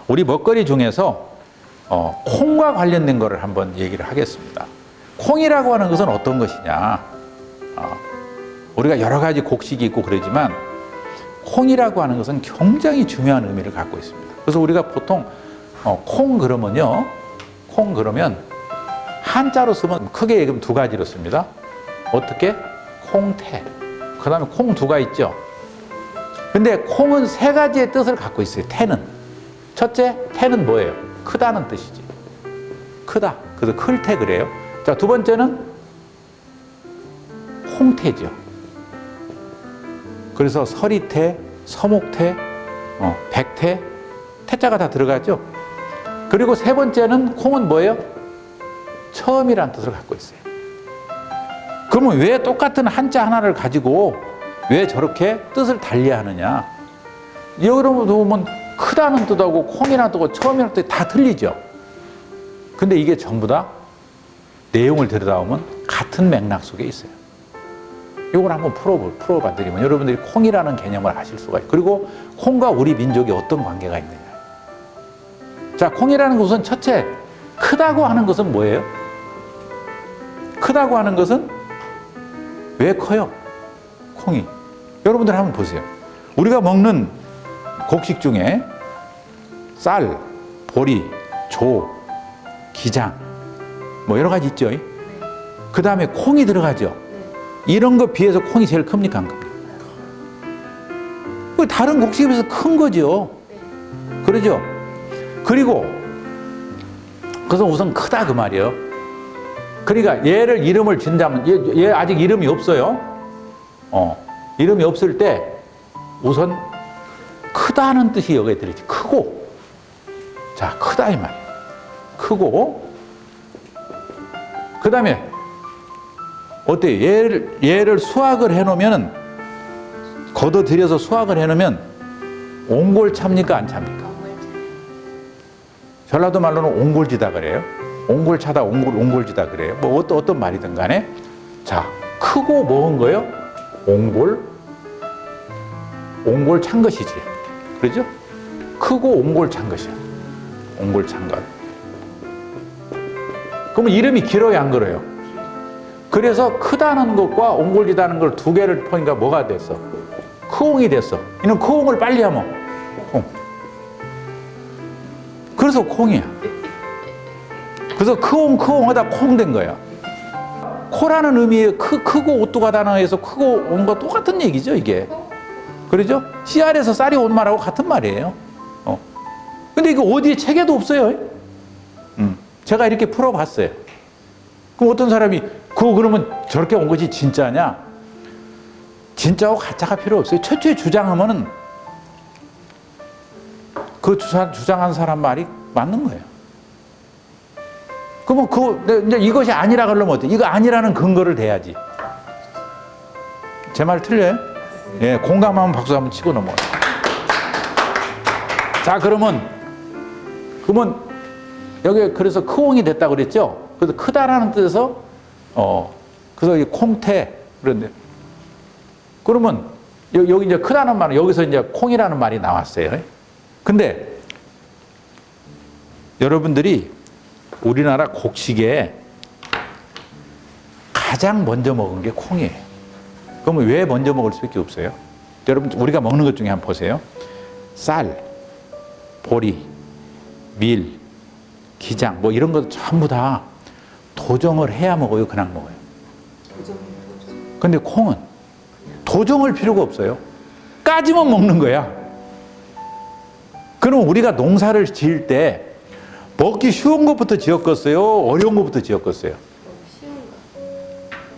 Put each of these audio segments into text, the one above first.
우리 먹거리 중에서 콩과 관련된 거를 한번 얘기를 하겠습니다. 콩이라고 하는 것은 어떤 것이냐? 우리가 여러 가지 곡식이 있고 그러지만 콩이라고 하는 것은 굉장히 중요한 의미를 갖고 있습니다. 그래서 우리가 보통 콩 그러면요, 콩 그러면 한자로 쓰면 크게 얘기하면 두 가지로 씁니다. 어떻게? 콩태. 그 다음에 콩 두가 있죠. 근데 콩은 세 가지의 뜻을 갖고 있어요. 태는. 첫째, 태는 뭐예요? 크다는 뜻이지. 크다. 그래서 클태 그래요. 자, 두 번째는 홍태죠. 그래서 서리태, 서목태, 백태, 태자가 다 들어가죠. 그리고 세 번째는 콩은 뭐예요? 처음이라는 뜻을 갖고 있어요. 그러면 왜 똑같은 한자 하나를 가지고 왜 저렇게 뜻을 달리하느냐? 여러분 보면 크다는 뜻하고 콩이라는 뜻하고 처음이라는 뜻이 다 틀리죠. 근데 이게 전부 다 내용을 들여다보면 같은 맥락 속에 있어요. 이걸 한번 풀어봐 드리면 여러분들이 콩이라는 개념을 아실 수가 있어요. 그리고 콩과 우리 민족이 어떤 관계가 있느냐. 자, 콩이라는 것은 첫째, 크다고 하는 것은 뭐예요? 크다고 하는 것은 왜 커요? 콩이. 여러분들 한번 보세요. 우리가 먹는 곡식 중에 쌀, 보리, 조, 기장 뭐 여러 가지 있죠. 그 다음에 콩이 들어가죠. 이런 거 비해서 콩이 제일 큽니까? 안 큽니까? 다른 곡식에 비해서 큰 거죠. 그러죠? 그리고 그래서 우선 크다 그 말이에요. 그러니까 얘를 이름을 준다면 얘 아직 이름이 없어요. 이름이 없을 때 우선 크다는 뜻이 여기에 들어있지. 크고. 자, 크다 이 말이에요. 크고. 그 다음에 어때요? 얘를 수확을 해놓으면 걷어들여서 수확을 해놓으면 옹골 찹니까 안 찹니까? 전라도 말로는 옹골지다 그래요. 옹골차다, 옹골지다 그래요. 뭐 어떤 말이든 간에. 자, 크고 먹은 거요? 옹골 찬 것이지. 그러죠? 크고 옹골 찬 것이야. 옹골 찬 것. 그러면 이름이 길어요, 안 길어요? 그래서 크다는 것과 옹골지다는 걸 두 개를 보니까 뭐가 됐어? 크옹이 됐어. 이는 크옹을 빨리 하면 콩. 그래서 콩이야. 그래서 크옹 하다 콩 된 거야. 코라는 의미의 크고 오뚜가다나 해서 크고 온 거 똑같은 얘기죠, 이게. 그러죠? 씨알에서 쌀이 온 말하고 같은 말이에요. 근데 이거 어디에 책에도 없어요. 제가 이렇게 풀어봤어요. 그럼 어떤 사람이 그러면 저렇게 온 것이 진짜냐? 진짜하고 가짜가 필요 없어요. 최초에 주장하면은 그 주장한 사람 말이 맞는 거예요. 그러면 이제 이것이 아니라 그러면 어때? 이거 아니라는 근거를 대야지. 제 말 틀려요? 예, 공감하면 박수 한번 치고 넘어가요. 자, 그러면 여기 그래서 크옹이 됐다 그랬죠? 그래서 크다라는 뜻에서 그래서 이 콩태 그런데 그러면 여기 이제 크다는 말은 여기서 이제 콩이라는 말이 나왔어요. 근데 여러분들이 우리나라 곡식에 가장 먼저 먹은 게 콩이에요. 그러면 왜 먼저 먹을 수밖에 없어요? 여러분 우리가 먹는 것 중에 한번 보세요. 쌀, 보리, 밀, 기장 뭐 이런 것 전부 다 도정을 해야 먹어요? 그냥 먹어요? 근데 콩은 도정할 필요가 없어요. 까지면 먹는 거야. 그럼 우리가 농사를 지을 때 먹기 쉬운 것부터 지었겠어요? 어려운 것부터 지었겠어요?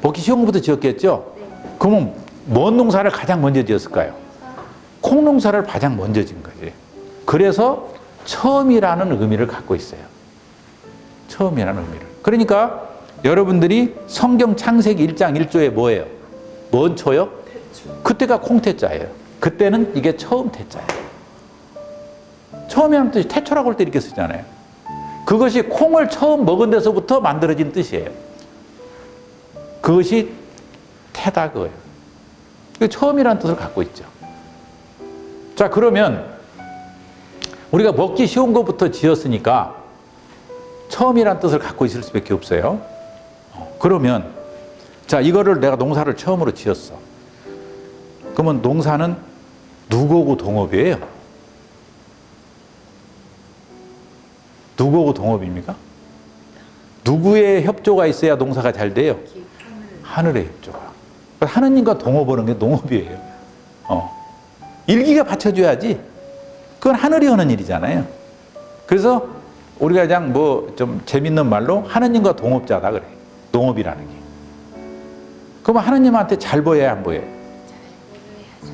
먹기 쉬운 것부터 지었겠죠? 그러면 뭔 농사를 가장 먼저 지었을까요? 콩 농사를 가장 먼저 지은 거지. 그래서 처음이라는 의미를 갖고 있어요. 처음이라는 의미를. 그러니까 여러분들이 성경 창세기 1장 1조에 뭐예요? 뭔 초요? 그때가 콩태자예요. 그때는 이게 처음 태자예요. 처음이라는 뜻이 태초라고 할 때 이렇게 쓰잖아요. 그것이 콩을 처음 먹은 데서부터 만들어진 뜻이에요. 그것이 태다 그거예요. 처음이라는 뜻을 갖고 있죠. 자, 그러면 우리가 먹기 쉬운 것부터 지었으니까 처음이란 뜻을 갖고 있을 수밖에 없어요. 그러면 자, 이거를 내가 농사를 처음으로 지었어. 그러면 농사는 누구하고 동업이에요? 누구하고 동업입니까? 누구의 협조가 있어야 농사가 잘 돼요? 하늘의 협조가. 하느님과 동업하는 게 농업이에요. 일기가 받쳐줘야지. 그건 하늘이 하는 일이잖아요. 그래서 우리가 그냥 뭐 좀 재밌는 말로 하느님과 동업자다 그래. 농업이라는 게. 그럼 하느님한테 잘 보여야 안 보여요?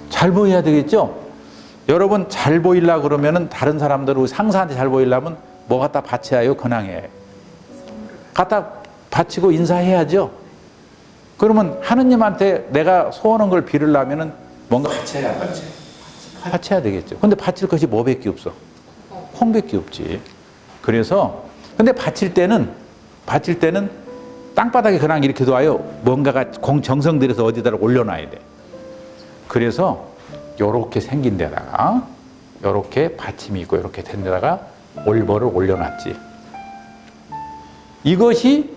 잘 보여야 되겠죠? 여러분 잘 보이려고 그러면은 다른 사람들 상사한테 잘 보이려면 뭐 갖다 바쳐야요? 근황해. 갖다 바치고 인사해야죠. 그러면 하느님한테 내가 소원한 걸 빌으려면은 뭔가 바쳐야 되겠죠. 근데 바칠 것이 뭐밖에 없어? 콩밖에 없지. 그래서 근데 바칠 때는 땅바닥에 그냥 이렇게 둬요. 뭔가가 정성 들여서 어디다 올려놔야 돼. 그래서 요렇게 생긴 데다가 요렇게 받침이 있고 요렇게 된 데다가 올벌을 올려놨지. 이것이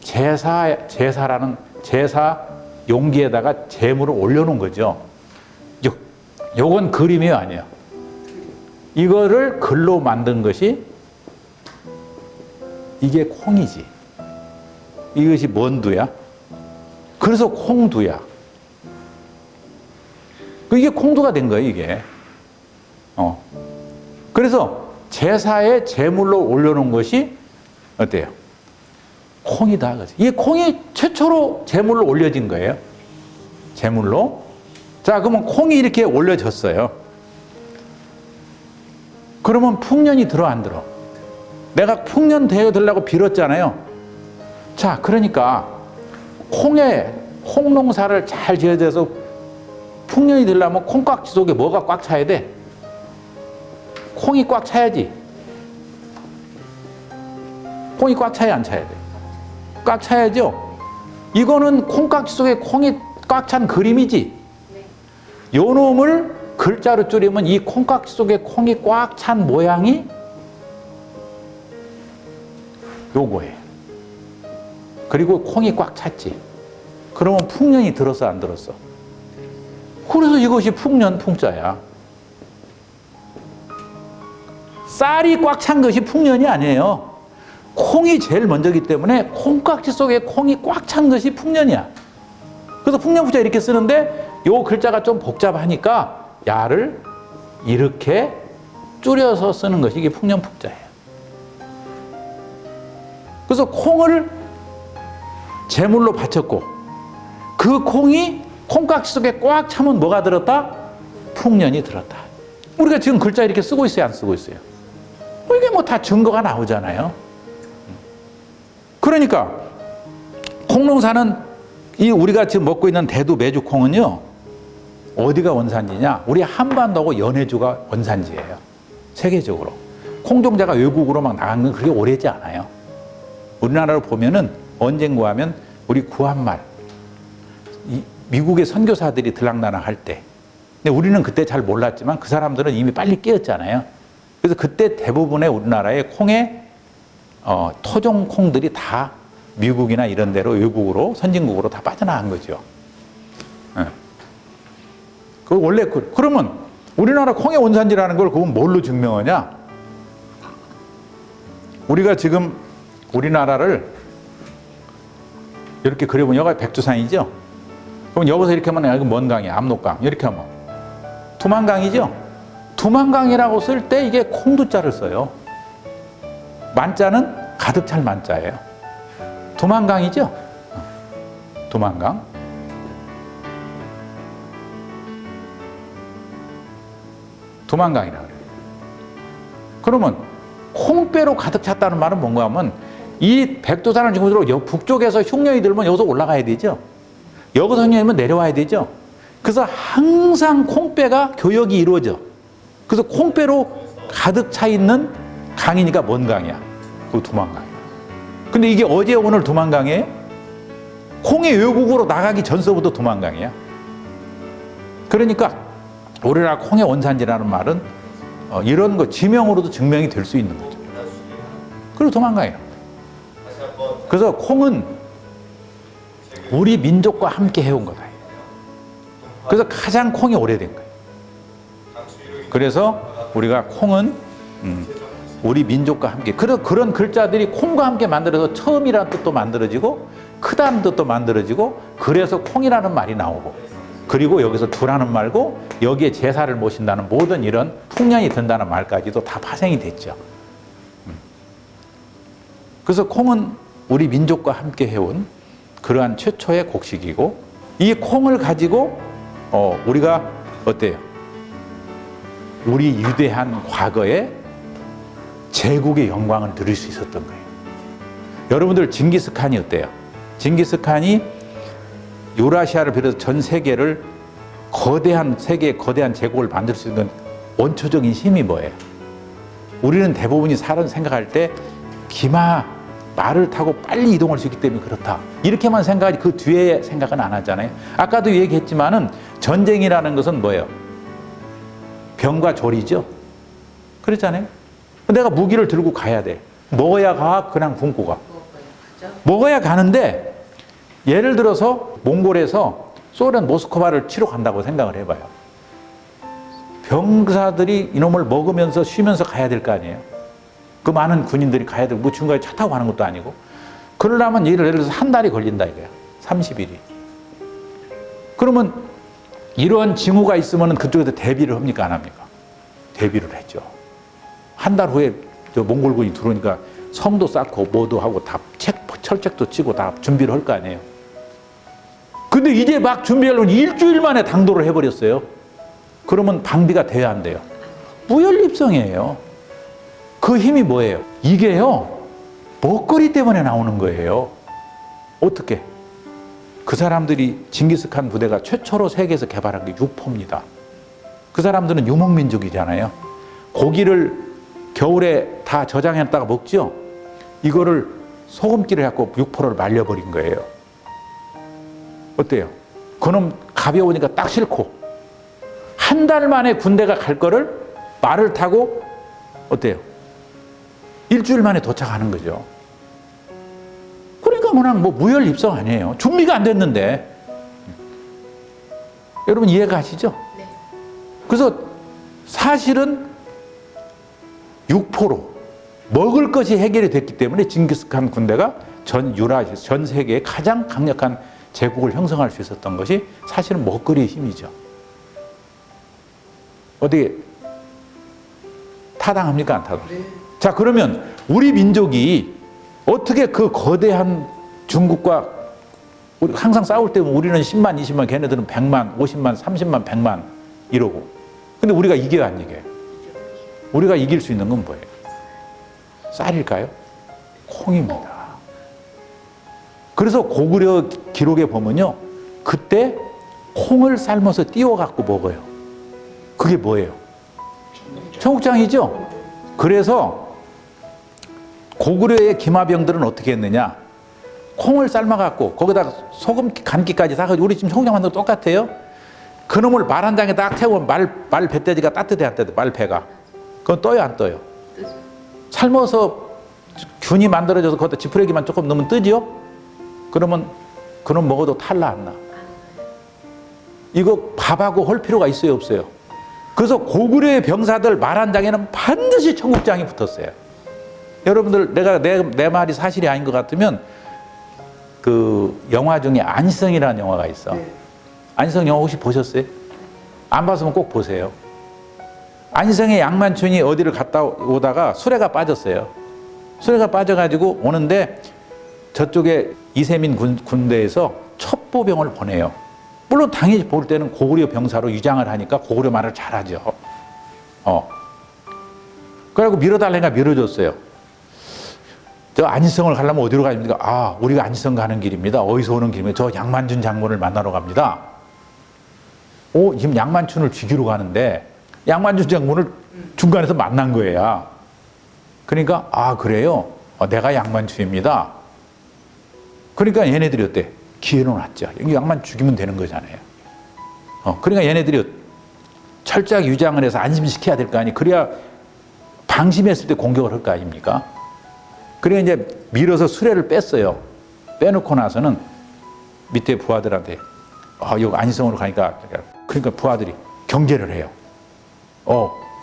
제사라는 제사 용기에다가 재물을 올려놓은 거죠. 요건 그림이에요, 아니에요? 이거를 글로 만든 것이 이게 콩이지. 이것이 뭔 두야? 그래서 콩두야. 이게 콩두가 된 거예요, 이게. 그래서 제사에 제물로 올려놓은 것이 어때요? 콩이다. 이게 콩이 최초로 제물로 올려진 거예요. 제물로. 자, 그러면 콩이 이렇게 올려졌어요. 그러면 풍년이 들어, 안 들어? 내가 풍년 되어들라고 빌었잖아요. 자, 그러니까 콩 농사를 잘 지어져서 풍년이 되려면 콩깍지 속에 뭐가 꽉 차야 돼? 콩이 꽉 차야지. 콩이 꽉 차야 안 차야 돼? 꽉 차야죠. 이거는 콩깍지 속에 콩이 꽉 찬 그림이지. 요 놈을 글자로 줄이면 이 콩깍지 속에 콩이 꽉 찬 모양이 요거예요. 그리고 콩이 꽉 찼지. 그러면 풍년이 들었어, 안 들었어? 그래서 이것이 풍년 풍자야. 쌀이 꽉 찬 것이 풍년이 아니에요. 콩이 제일 먼저기 때문에 콩깍지 속에 콩이 꽉 찬 것이 풍년이야. 그래서 풍년풍자 이렇게 쓰는데 요 글자가 좀 복잡하니까 야를 이렇게 줄여서 쓰는 것이 이게 풍년풍자예요. 그래서 콩을 제물로 바쳤고 그 콩이 콩깍지 속에 꽉 차면 뭐가 들었다? 풍년이 들었다. 우리가 지금 글자 이렇게 쓰고 있어요, 안 쓰고 있어요? 이게 뭐 다 증거가 나오잖아요. 그러니까 콩농사는 이 우리가 지금 먹고 있는 대두 메주콩은요, 어디가 원산지냐? 우리 한반도하고 연해주가 원산지예요. 세계적으로. 콩종자가 외국으로 막 나간 건 그렇게 오래지 않아요. 우리나라로 보면은 언젠가 하면 우리 구한말 미국의 선교사들이 들락날락 할 때, 근데 우리는 그때 잘 몰랐지만 그 사람들은 이미 빨리 깨었잖아요. 그래서 그때 대부분의 우리나라의 콩의 토종 콩들이 다 미국이나 이런 데로 외국으로 선진국으로 다 빠져나간 거죠. 그 원래 그러면 우리나라 콩의 원산지라는 걸 그건 뭘로 증명하냐? 우리가 지금 우리나라를 이렇게 그려보면 여기가 백두산이죠. 그럼 여기서 이렇게 하면 여기 뭔 강이야? 압록강. 이렇게 하면 두만강이죠. 두만강이라고 쓸 때 이게 콩두자를 써요. 만자는 가득 찰 만자예요. 두만강이죠. 두만강. 두만강이라고 그래요. 그러면 콩배로 가득 찼다는 말은 뭔가 하면 이 백두산을 중심으로 북쪽에서 흉년이 들면 여기서 올라가야 되죠. 여기서 흉년이면 내려와야 되죠. 그래서 항상 콩배가 교역이 이루어져. 그래서 콩배로 가득 차 있는 강이니까 뭔 강이야? 그 두만강이야. 근데 이게 어제 오늘 두만강이에요? 콩이 외국으로 나가기 전서부터 두만강이야. 그러니까 우리나라 콩의 원산지라는 말은 이런 거 지명으로도 증명이 될 수 있는 거죠. 그리고 도망가요. 그래서 콩은 우리 민족과 함께 해온 거다. 그래서 가장 콩이 오래된 거예요. 그래서 우리가 콩은 우리 민족과 함께 그런 글자들이 콩과 함께 만들어서 처음이라는 뜻도 만들어지고 크다는 뜻도 만들어지고 그래서 콩이라는 말이 나오고 그리고 여기서 두라는 말고 여기에 제사를 모신다는 모든 이런 풍년이 든다는 말까지도 다 파생이 됐죠. 그래서 콩은 우리 민족과 함께 해온 그러한 최초의 곡식이고 이 콩을 가지고 우리가 어때요? 우리 유대한 과거의 제국의 영광을 누릴 수 있었던 거예요. 여러분들 징기스칸이 어때요? 징기스칸이 유라시아를 비롯해서 전 세계를 세계의 거대한 제국을 만들 수 있는 원초적인 힘이 뭐예요? 우리는 대부분이 생각할 때 말을 타고 빨리 이동할 수 있기 때문에 그렇다. 이렇게만 생각하지 그 뒤에 생각은 안 하잖아요. 아까도 얘기했지만은 전쟁이라는 것은 뭐예요? 병과 조리죠. 그렇잖아요. 내가 무기를 들고 가야 돼. 먹어야 가? 그냥 굶고 가? 먹어야 가는데 예를 들어서 몽골에서 소련 모스크바를 치러 간다고 생각을 해봐요. 병사들이 이놈을 먹으면서 쉬면서 가야 될 거 아니에요. 그 많은 군인들이 가야 되고 뭐 중간에 차 타고 가는 것도 아니고 그러려면 예를 들어서 한 달이 걸린다 이거야. 30일이. 그러면 이러한 징후가 있으면 그쪽에서 대비를 합니까 안 합니까? 대비를 했죠. 한 달 후에 저 몽골군이 들어오니까 성도 쌓고 뭐도 하고 다 철책도 치고 다 준비를 할 거 아니에요. 근데 이제 막 준비하려면 일주일 만에 당도를 해버렸어요. 그러면 방비가 돼야 안 돼요? 무혈입성이에요. 그 힘이 뭐예요? 이게요, 먹거리 때문에 나오는 거예요. 어떻게? 그 사람들이 징기스칸 부대가 최초로 세계에서 개발한 게 육포입니다. 그 사람들은 유목민족이잖아요. 고기를 겨울에 다 저장했다가 먹죠? 이거를 소금기를 갖고 육포를 말려버린 거예요. 어때요? 그놈 가벼우니까 딱 싫고 한 달 만에 군대가 갈 거를 말을 타고 어때요? 일주일 만에 도착하는 거죠. 그러니까 그냥 뭐 무혈입성 아니에요. 준비가 안 됐는데. 여러분 이해가 가시죠? 네. 그래서 사실은 육포로 먹을 것이 해결이 됐기 때문에 징기스칸 군대가 전 세계에 가장 강력한 제국을 형성할 수 있었던 것이 사실은 먹거리의 힘이죠. 어떻게 타당합니까? 안 타당합니까? 네. 자, 그러면 우리 민족이 어떻게 그 거대한 중국과 우리 항상 싸울 때 우리는 10만, 20만, 걔네들은 100만, 50만, 30만, 100만 이러고. 근데 우리가 이겨야 안 이겨요? 우리가 이길 수 있는 건 뭐예요? 쌀일까요? 콩입니다. 그래서 고구려 기록에 보면요, 그때 콩을 삶아서 띄워갖고 먹어요. 그게 뭐예요? 청국장이죠? 그래서 고구려의 기마병들은 어떻게 했느냐? 콩을 삶아갖고 거기다가 소금 간기까지 사가지고 우리 지금 청국장 만든 거 똑같아요. 그놈을 말 한 장에 딱 태우면 말 배돼지가 따뜻해 안 따뜻해? 말배가. 그건 떠요 안 떠요? 삶아서 균이 만들어져서 거기다 지푸레기만 조금 넣으면 뜨죠? 그러면 그놈 먹어도 탈나 안 나? 이거 밥하고 할 필요가 있어요 없어요? 그래서 고구려의 병사들 말 한 장에는 반드시 청국장이 붙었어요. 여러분들 내 말이 사실이 아닌 것 같으면 그 영화 중에 안시성이라는 영화가 있어. 네. 안시성 영화 혹시 보셨어요? 안 봤으면 꼭 보세요. 안시성의 양만춘이 어디를 갔다 오다가 수레가 빠졌어요. 수레가 빠져가지고 오는데 저쪽에 이세민 군대에서 첩보병을 보내요. 물론 당연히 볼 때는 고구려 병사로 위장을 하니까 고구려 말을 잘하죠. 그래갖고 밀어달라니까 밀어줬어요. 저 안시성을 가려면 어디로 가십니까? 아, 우리가 안시성 가는 길입니다. 어디서 오는 길입니다. 저 양만춘 장군을 만나러 갑니다. 지금 양만춘을 죽이러 가는데 양만춘 장군을 중간에서 만난 거예요. 그러니까 아, 그래요? 내가 양만춘입니다. 그러니까 얘네들이 어때? 기회는 왔죠. 양만 죽이면 되는 거잖아요. 그러니까 얘네들이 철저하게 유장을 해서 안심시켜야 될 거 아니. 그래야 방심했을 때 공격을 할 거 아닙니까? 그래 이제 밀어서 수레를 뺐어요. 빼놓고 나서는 밑에 부하들한테 이거 안희성으로 가니까 그러니까 부하들이 경계를 해요.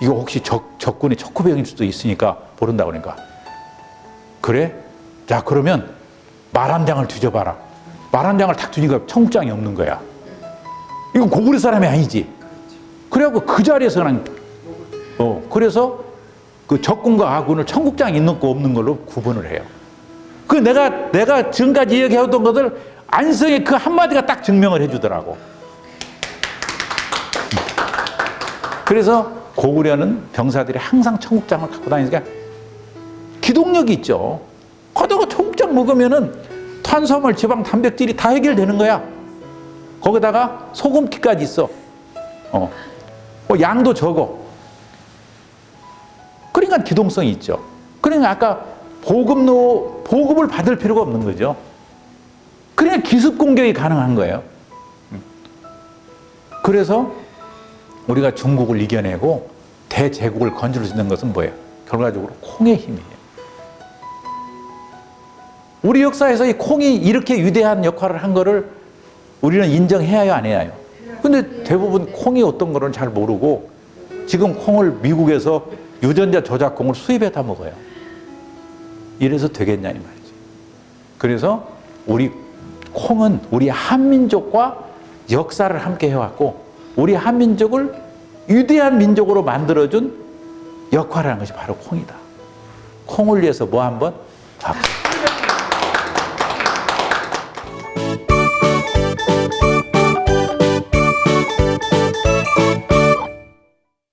이거 혹시 적군의 척후병일 수도 있으니까 모른다 그러니까 그래? 자 그러면 말 한 장을 뒤져봐라. 말 한 장을 탁 뒤니까 청국장이 없는 거야. 이건 고구려 사람이 아니지. 그래갖고 그 자리에서 그냥 그래서 그 적군과 아군을 청국장 있는 거 없는 걸로 구분을 해요. 그 내가 지금까지 이야기해왔던 것을 안성의 그 한마디가 딱 증명을 해주더라고. 그래서 고구려는 병사들이 항상 청국장을 갖고 다니니까 기동력이 있죠. 거기다가 청국장 먹으면은 탄수화물, 지방, 단백질이 다 해결되는 거야. 거기다가 소금기까지 있어. 양도 적어. 그러니까 기동성이 있죠. 그러니까 아까 보급을 받을 필요가 없는 거죠. 그러니까 기습 공격이 가능한 거예요. 그래서 우리가 중국을 이겨내고 대제국을 건질 수 있는 것은 뭐예요? 결과적으로 콩의 힘이에요. 우리 역사에서 이 콩이 이렇게 위대한 역할을 한 거를 우리는 인정해야 해요, 안 해야 해요? 근데 대부분 콩이 어떤 거는 잘 모르고 지금 콩을 미국에서 유전자 조작콩을 수입해다 먹어요. 이래서 되겠냐 이 말이지. 그래서 우리 콩은 우리 한민족과 역사를 함께 해왔고 우리 한민족을 위대한 민족으로 만들어준 역할을 한 것이 바로 콩이다. 콩을 위해서 뭐 한번 박수.